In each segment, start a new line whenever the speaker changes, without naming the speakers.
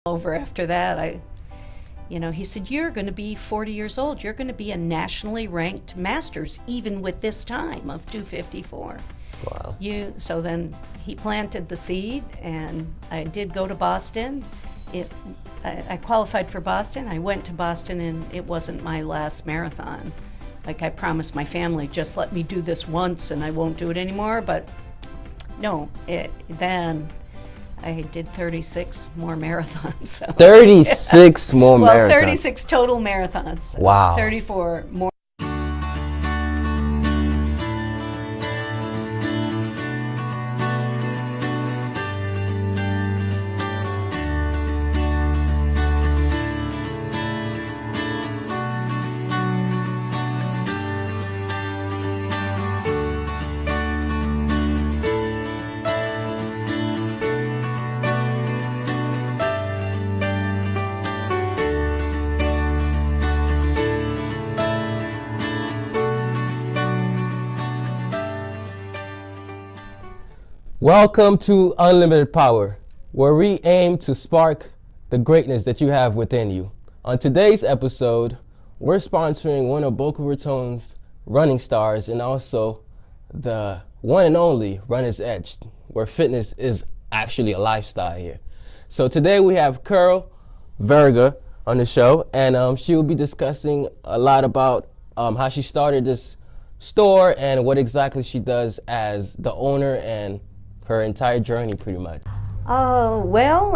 Over after that, he said, you're going to be 40 years old. You're going to be a nationally ranked masters, even with this time of 2:54.
Wow.
So then he planted the seed, and I did go to Boston. I qualified for Boston. I went to Boston, and it wasn't my last marathon. Like I promised my family, just let me do this once and I won't do it anymore. But no, then I did 36 more marathons. So.
36 more
well,
marathons.
36 total marathons.
Wow.
34 more.
Welcome to Unlimited Power, where we aim to spark the greatness that you have within you. On today's episode, we're sponsoring one of Boca Raton's running stars and also the one and only Runner's Edge, where fitness is actually a lifestyle here. So today we have Carol Virga on the show, and she will be discussing a lot about how she started this store and what exactly she does as the owner and her entire journey, pretty much.
Well,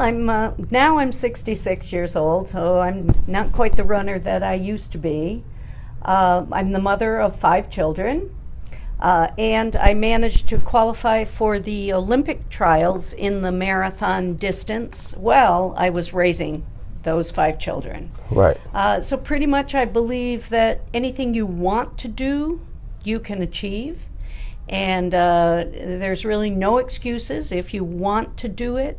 now I'm 66 years old, so I'm not quite the runner that I used to be. I'm the mother of 5 children, and I managed to qualify for the Olympic trials in the marathon distance while I was raising those 5 children.
Right.
So pretty much I believe that anything you want to do, you can achieve. And there's really no excuses. If you want to do it,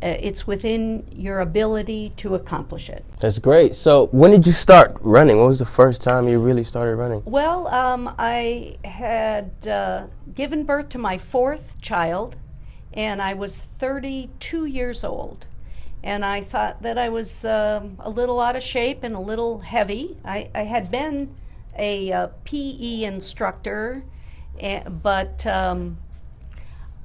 it's within your ability to accomplish it.
That's great. So when did you start running? When was the first time you really started running?
Well, I had given birth to my 4th child, and I was 32 years old. And I thought that I was a little out of shape and a little heavy. I had been a PE instructor, but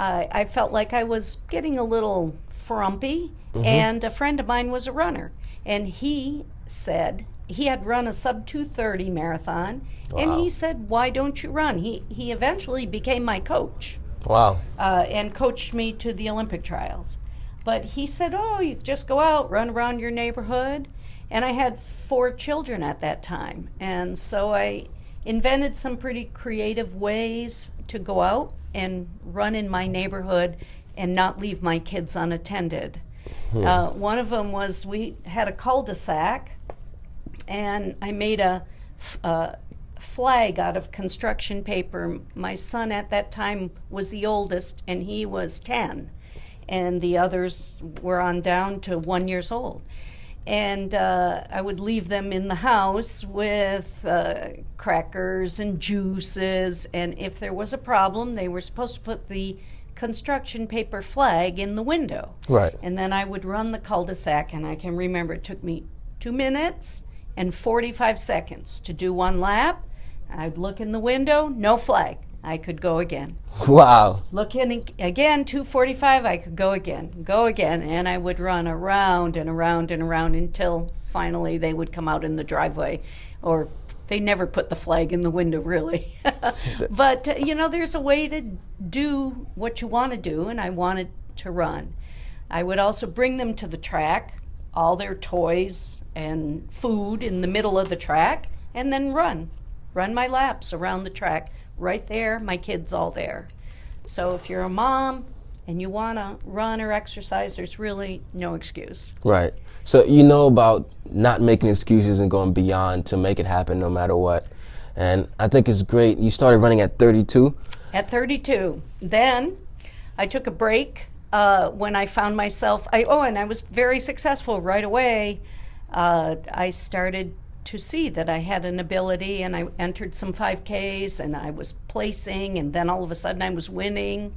I felt like I was getting a little frumpy, and a friend of mine was a runner, and he said he had run a sub 2:30 marathon.
Wow.
And he said, why don't you run? He eventually became my coach.
Wow.
And coached me to the Olympic trials. But he said, oh, you just go out, run around your neighborhood. And I had 4 children at that time, and so I invented some pretty creative ways to go out and run in my neighborhood and not leave my kids unattended. One of them was, we had a cul-de-sac, and I made a flag out of construction paper. My son at that time was the oldest, and he was 10, and the others were on down to 1 year old. And I would leave them in the house with crackers and juices, and if there was a problem, they were supposed to put the construction paper flag in the window.
Right.
And then I would run the cul-de-sac, and I can remember it took me 2 minutes and 45 seconds to do 1 lap. I'd look in the window, no flag. I could go again.
Wow.
Look in again, 2:45, I could go again, and I would run around and around and around until finally they would come out in the driveway, or they never put the flag in the window, really. But, there's a way to do what you want to do, and I wanted to run. I would also bring them to the track, all their toys and food in the middle of the track, and then run my laps around the track. Right there, my kids all there. So if you're a mom and you want to run or exercise, there's really no excuse.
Right. So you know about not making excuses and going beyond to make it happen no matter what. And I think it's great. You started running at 32?
At 32. Then I took a break when I found myself, and I was very successful right away. I started to see that I had an ability, and I entered some 5Ks, and I was placing, and then all of a sudden I was winning,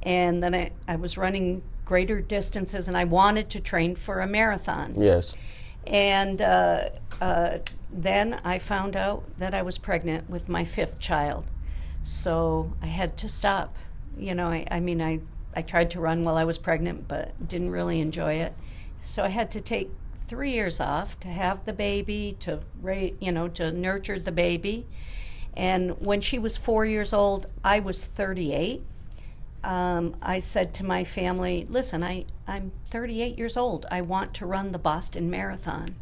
and then I was running greater distances, and I wanted to train for a marathon.
Yes.
And then I found out that I was pregnant with my 5th child. So I had to stop. You know, I tried to run while I was pregnant, but didn't really enjoy it. So I had to take 3 years off to have the baby, to nurture the baby. And when she was 4 years old, I was 38. I said to my family, listen, I'm 38 years old. I want to run the Boston Marathon.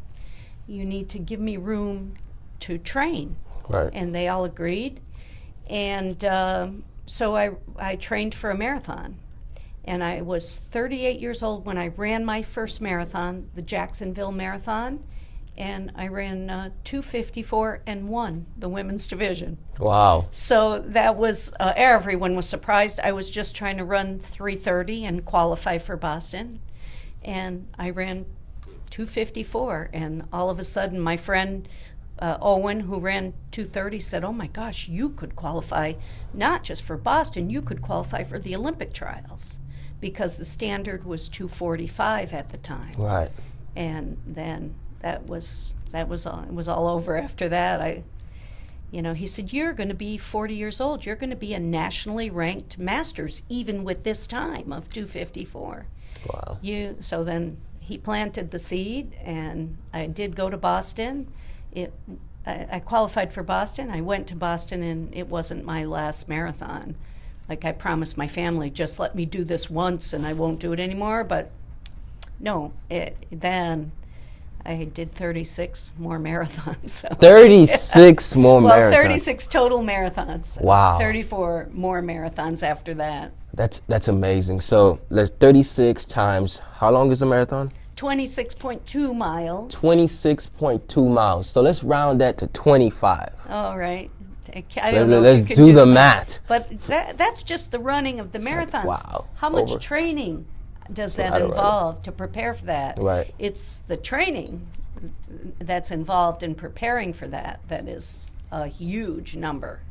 You need to give me room to train.
Right.
And they all agreed. And so I trained for a marathon. And I was 38 years old when I ran my first marathon, the Jacksonville Marathon. And I ran 2:54 and won the women's division.
Wow.
So that was, everyone was surprised. I was just trying to run 3:30 and qualify for Boston. And I ran 2:54. And all of a sudden, my friend Owen, who ran 2:30, said, oh my gosh, you could qualify not just for Boston, you could qualify for the Olympic trials. Because the standard was 2:45 at the time.
Right.
And then that was all. It was all over after that. He said, you're going to be 40 years old. You're going to be a nationally ranked masters, even with this time of 2:54.
Wow.
So then he planted the seed, and I did go to Boston. I qualified for Boston. I went to Boston, and it wasn't my last marathon. Like I promised my family, just let me do this once, and I won't do it anymore. But no, then I did 36 more marathons. So.
36 more
well,
marathons.
36 total marathons.
Wow.
34 more marathons after that.
That's amazing. So there's 36 times. How long is a marathon?
26.2 miles.
26.2 miles. So let's round that to 25.
All right. I don't know
let's
if you
do
could
the math.
But that's just the running of the marathons.
Wow.
How much training does that involve to prepare for that?
Right.
It's the training that's involved in preparing for that is a huge number.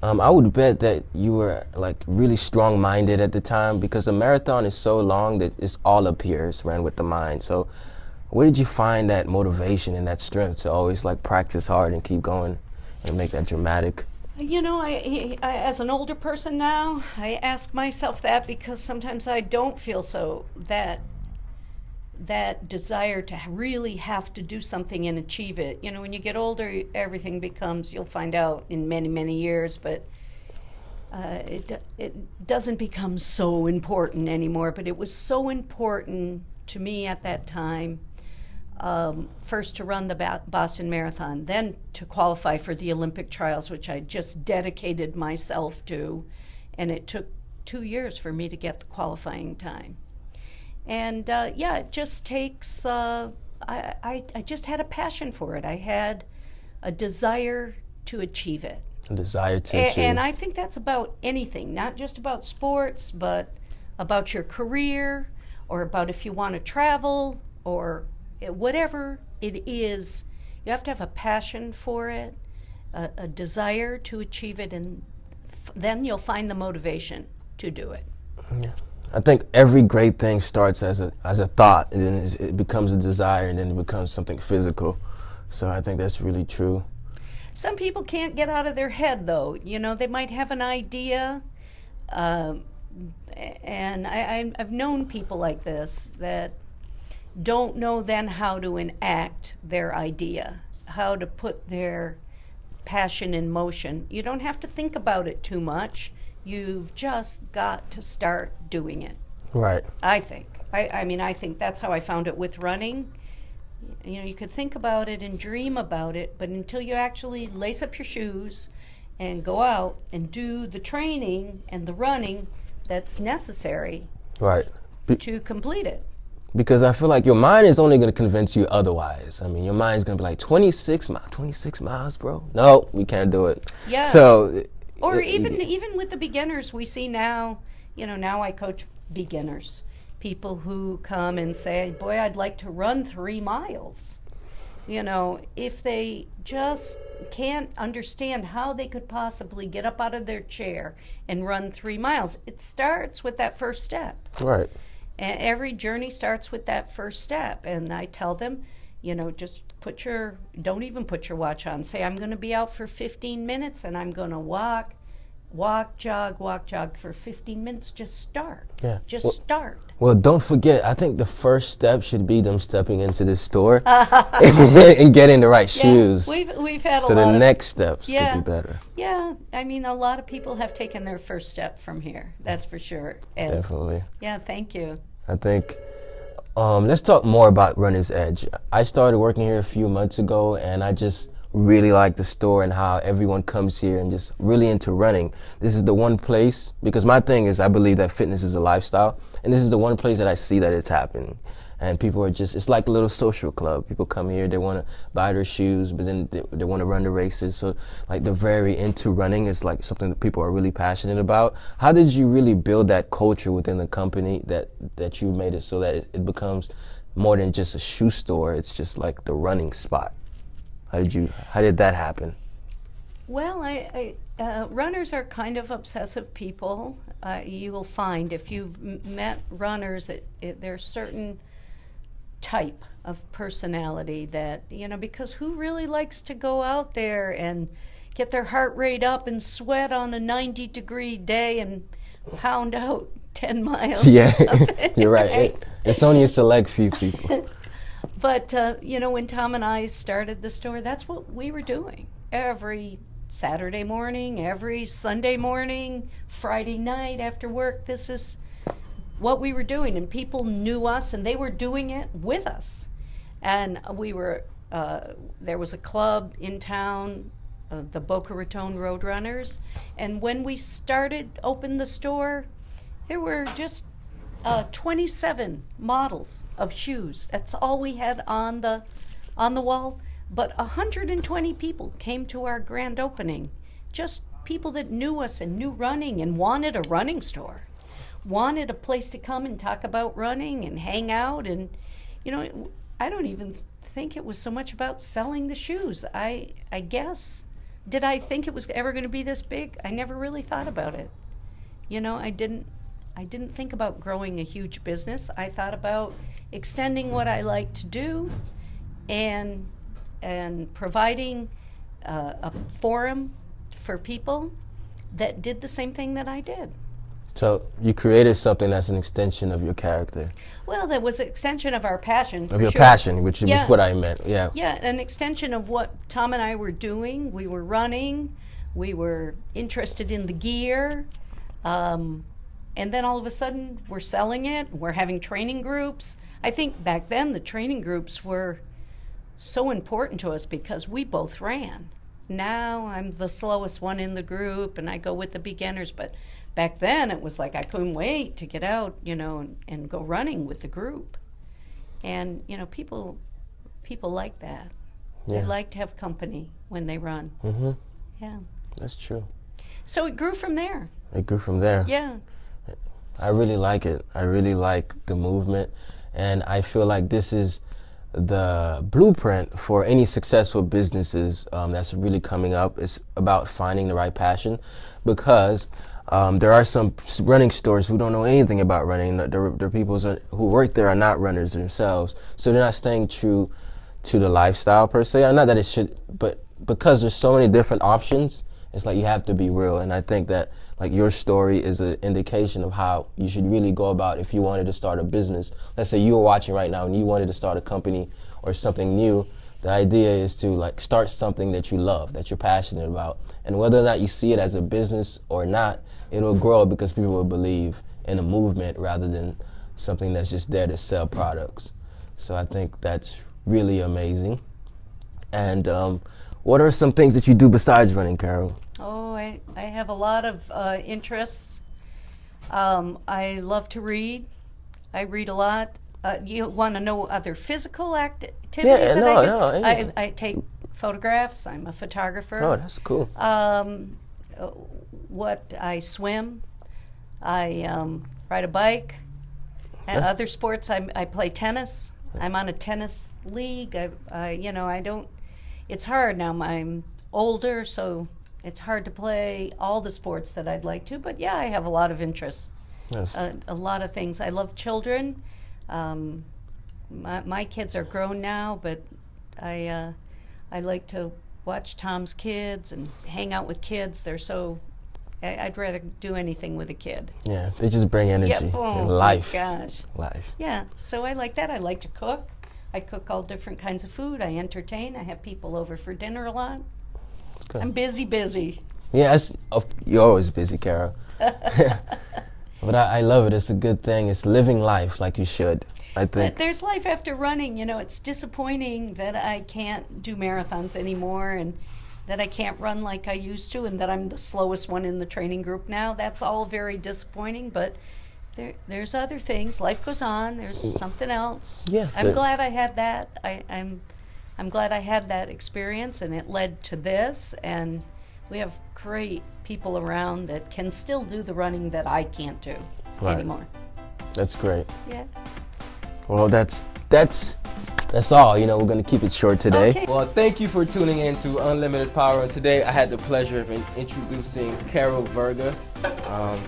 I would bet that you were like really strong-minded at the time, because a marathon is so long that it's all up here. It's ran with the mind. So where did you find that motivation and that strength to always like practice hard and keep going and make that dramatic?
I as an older person now, I ask myself that, because sometimes I don't feel so that desire to really have to do something and achieve it. When you get older, everything becomes, you'll find out in many, many years, but it doesn't become so important anymore. But it was so important to me at that time, first to run the Boston Marathon, then to qualify for the Olympic trials, which I just dedicated myself to, and it took 2 years for me to get the qualifying time. And it just takes, I just had a passion for it. I had a desire to achieve it.
A desire to achieve.
And I think that's about anything, not just about sports, but about your career, or about if you want to travel, or whatever it is. You have to have a passion for it, a desire to achieve it, and then you'll find the motivation to do it.
Yeah. I think every great thing starts as a thought, and then it becomes a desire, and then it becomes something physical. So I think that's really true.
Some people can't get out of their head, though. They might have an idea, and I've known people like this that don't know then how to enact their idea, how to put their passion in motion. You don't have to think about it too much. You've just got to start doing it.
Right.
I think. I think that's how I found it with running. You could think about it and dream about it, but until you actually lace up your shoes and go out and do the training and the running that's necessary,
right,
to complete it.
Because I feel like your mind is only going to convince you otherwise. Your mind's going to be like, 26 miles, bro? No, we can't do it.
Yeah.
So...
Or even with the beginners we see now, now I coach beginners, people who come and say, boy, I'd like to run 3 miles. If they just can't understand how they could possibly get up out of their chair and run 3 miles, it starts with that first step.
Right.
Every journey starts with that first step. And I tell them, just don't even put your watch on. Say, I'm going to be out for 15 minutes and I'm going to walk, jog for 15 minutes. Just start.
Yeah.
Start.
Well, don't forget, I think the first step should be them stepping into the store and getting the right shoes.
We've had
so
a lot
the
of,
next steps could be better.
Yeah, I mean, a lot of people have taken their first step from here. That's for sure. And
definitely.
Yeah, thank you.
I think, let's talk more about Runner's Edge. I started working here a few months ago, and I just really like the store and how everyone comes here and just really into running. This is the one place, because my thing is I believe that fitness is a lifestyle, and this is the one place that I see that it's happening. And people are just, it's like a little social club. People come here, they want to buy their shoes, but then they want to run the races. So like they're very into running. It's like something that people are really passionate about. How did you really build that culture within the company that you made it so that it becomes more than just a shoe store? It's just like the running spot. How did that happen?
Well, runners are kind of obsessive people. You will find if you've met runners, there's certain type of personality that, because who really likes to go out there and get their heart rate up and sweat on a 90-degree day and pound out 10 miles?
Yeah, you're right. It's only a select few people.
But, when Tom and I started the store, that's what we were doing. Every Saturday morning, every Sunday morning, Friday night after work, this is what we were doing. And people knew us, and they were doing it with us. And there was a club in town, the Boca Raton Roadrunners. And when we opened the store, there were just 27 models of shoes. That's all we had on the wall. But 120 people came to our grand opening. Just people that knew us and knew running and wanted a running store. Wanted a place to come and talk about running and hang out. And, I don't even think it was so much about selling the shoes. I guess, did I think it was ever going to be this big? I never really thought about it. I didn't think about growing a huge business. I thought about extending what I like to do and providing a forum for people that did the same thing that I did.
So you created something that's an extension of your character.
Well, that was an extension of our passion.
Of your passion, which was what I meant, yeah.
Yeah, an extension of what Tom and I were doing. We were running. We were interested in the gear. And then all of a sudden, we're selling it. We're having training groups. I think back then, the training groups were so important to us because we both ran. Now I'm the slowest one in the group, and I go with the beginners. But back then, it was like I couldn't wait to get out, and go running with the group. And, people like that. Yeah. They like to have company when they run.
Mm-hmm.
Yeah.
That's true.
So it grew from there.
It grew from there.
Yeah.
I really like it. I really like the movement. And I feel like this is the blueprint for any successful businesses that's really coming up. It's about finding the right passion, because there are some running stores who don't know anything about running. The people who work there are not runners themselves, so they're not staying true to the lifestyle per se. Not that it should, but because there's so many different options, it's like you have to be real. And I think that like your story is an indication of how you should really go about if you wanted to start a business. Let's say you were watching right now and you wanted to start a company or something new. The idea is to like start something that you love, that you're passionate about. And whether or not you see it as a business or not, it'll grow because people will believe in a movement rather than something that's just there to sell products. So I think that's really amazing. And what are some things that you do besides running, Carol?
Oh, I have a lot of interests. I love to read. I read a lot. You want to know other physical activities that I do? I take photographs. I'm a photographer.
Oh, that's cool.
I swim. I ride a bike. And other sports, I play tennis. I'm on a tennis league. I don't. It's hard now. I'm older, so it's hard to play all the sports that I'd like to. But yeah, I have a lot of interests.
Yes.
a lot of things. I love children. My kids are grown now, but I like to watch Tom's kids and hang out with kids. They're so, I'd rather do anything with a kid.
Yeah, they just bring energy and life.
My gosh.
Life.
Yeah, so I like that. I like to cook. I cook all different kinds of food. I entertain. I have people over for dinner a lot.
Good.
I'm busy.
Yes, you're always busy, Carol. But I love it. It's a good thing. It's living life like you should, I think.
There's life after running. You know, it's disappointing that I can't do marathons anymore and that I can't run like I used to and that I'm the slowest one in the training group now. That's all very disappointing, but there's other things. Life goes on. There's something else.
Yeah.
I'm glad I had that. I'm glad I had that experience and it led to this, and we have great people around that can still do the running that I can't do anymore.
That's great.
Yeah.
Well, that's all. You know, we're going to keep it short today.
Okay.
Well, thank you for tuning in to Unlimited Power. And today I had the pleasure of introducing Carol Virga.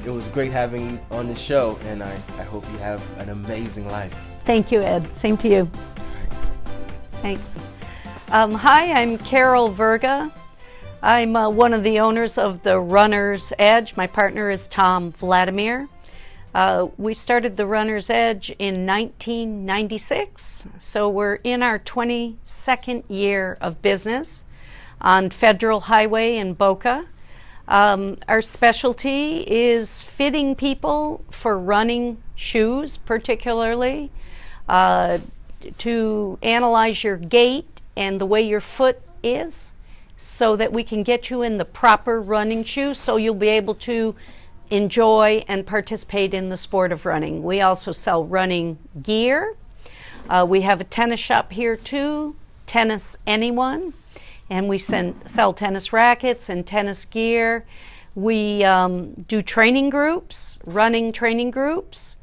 It was great having you on the show, and I hope you have an amazing life.
Thank you, Ed. Same to you. Thanks. Hi, I'm Carol Virga. I'm one of the owners of the Runner's Edge. My partner is Tom Vladimir. We started the Runner's Edge in 1996, so we're in our 22nd year of business on Federal Highway in Boca. Our specialty is fitting people for running shoes, particularly, to analyze your gait and the way your foot is, so that we can get you in the proper running shoes so you'll be able to enjoy and participate in the sport of running. We also sell running gear. We have a tennis shop here too, Tennis Anyone, and we sell tennis rackets and tennis gear. We do training groups, running training groups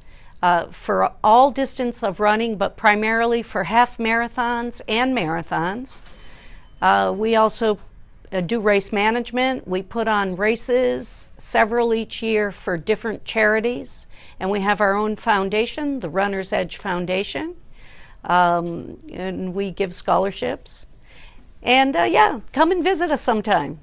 for all distance of running, but primarily for half marathons and marathons. We also do race management. We put on races, several each year for different charities, and we have our own foundation, the Runner's Edge Foundation, and we give scholarships. And yeah, come and visit us sometime.